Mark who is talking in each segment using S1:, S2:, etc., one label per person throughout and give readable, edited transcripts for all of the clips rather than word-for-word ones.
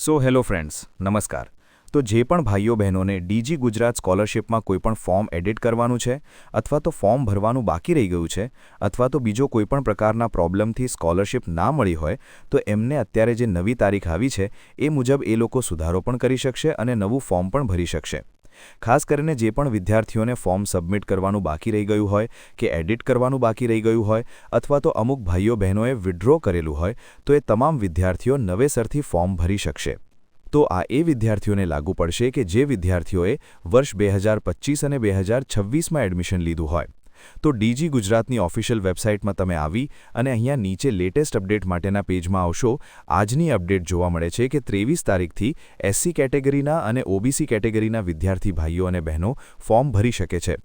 S1: Hello friends, નમસ્કાર. તો જે પણ ભાઈઓ બહેનોને ડીજી ગુજરાત સ્કોલરશિપમાં કોઈપણ ફોર્મ એડિટ કરવાનું છે અથવા તો ફોર્મ ભરવાનું બાકી રહી ગયું છે અથવા તો બીજો કોઈપણ પ્રકારના પ્રોબ્લેમથી સ્કોલરશિપ ના મળી હોય તો એમને અત્યારે જે નવી તારીખ આવી છે એ મુજબ એ લોકો સુધારો પણ કરી શકશે અને નવું ફોર્મ પણ ભરી શકશે. ખાસ કરીને જે પણ વિદ્યાર્થીઓને ફોર્મ સબમિટ કરવાનું બાકી રહી ગયું હોય કે એડિટ કરવાનું બાકી રહી ગયું હોય અથવા તો અમુક ભાઈઓ બહેનોએ વિથડ્રો કરેલું હોય તો એ તમામ વિદ્યાર્થીઓ નવેસરથી ફોર્મ ભરી શકશે. તો આ એ વિદ્યાર્થીઓને લાગુ પડશે કે જે વિદ્યાર્થીઓએ વર્ષ 2025 અને 2026માં એડમિશન લીધું હોય. તો ડીજી ગુજરાતની ઓફિશિયલ વેબસાઇટમાં તમે આવી અને અહીંયા નીચે લેટેસ્ટ અપડેટ માટેના પેજમાં આવશો. આજની અપડેટ જોવા મળે છે કે 23 તારીખથી એસસી કેટેગરીના અને ઓબીસી કેટેગરીના વિદ્યાર્થી ભાઈઓ અને બહેનો ફોર્મ ભરી શકે છે.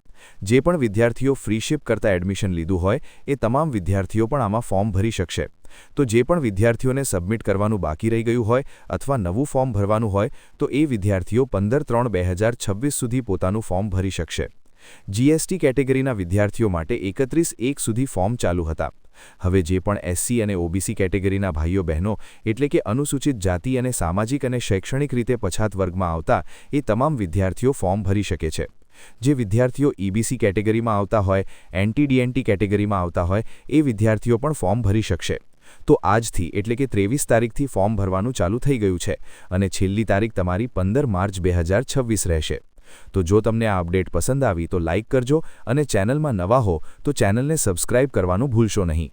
S1: જે પણ વિદ્યાર્થીઓ ફ્રીશિપ કરતાં એડમિશન લીધું હોય એ તમામ વિદ્યાર્થીઓ પણ આમાં ફોર્મ ભરી શકશે. તો જે પણ વિદ્યાર્થીઓને સબમિટ કરવાનું બાકી રહી ગયું હોય અથવા નવું ફોર્મ ભરવાનું હોય તો એ વિદ્યાર્થીઓ 15/3/2026 સુધી પોતાનું ફોર્મ ભરી શકશે. જીએસટી કેટેગરીના વિદ્યાર્થીઓ માટે 31/1 સુધી ફોર્મ ચાલુ હતા. હવે જે પણ એસસી અને ઓબીસી કેટેગરીના ભાઈઓ બહેનો એટલે કે અનુસૂચિત જાતિ અને સામાજિક અને શૈક્ષણિક રીતે પછાત વર્ગમાં આવતા એ તમામ વિદ્યાર્થીઓ ફોર્મ ભરી શકે છે. જે વિદ્યાર્થીઓ ઈબીસી કેટેગરીમાં આવતા હોય, એનટીડીએનટી કેટેગરીમાં આવતા હોય એ વિદ્યાર્થીઓ પણ ફોર્મ ભરી શકશે. તો આજથી એટલે કે 23 તારીખથી ફોર્મ ભરવાનું ચાલુ થઈ ગયું છે અને છેલ્લી તારીખ તમારી 15 માર્ચ 2026 રહેશે. તો જો તમને આ અપડેટ પસંદ આવી તો લાઇક કરજો અને ચેનલમાં નવા હો તો ચેનલને સબસ્ક્રાઇબ કરવાનું ભૂલશો નહીં.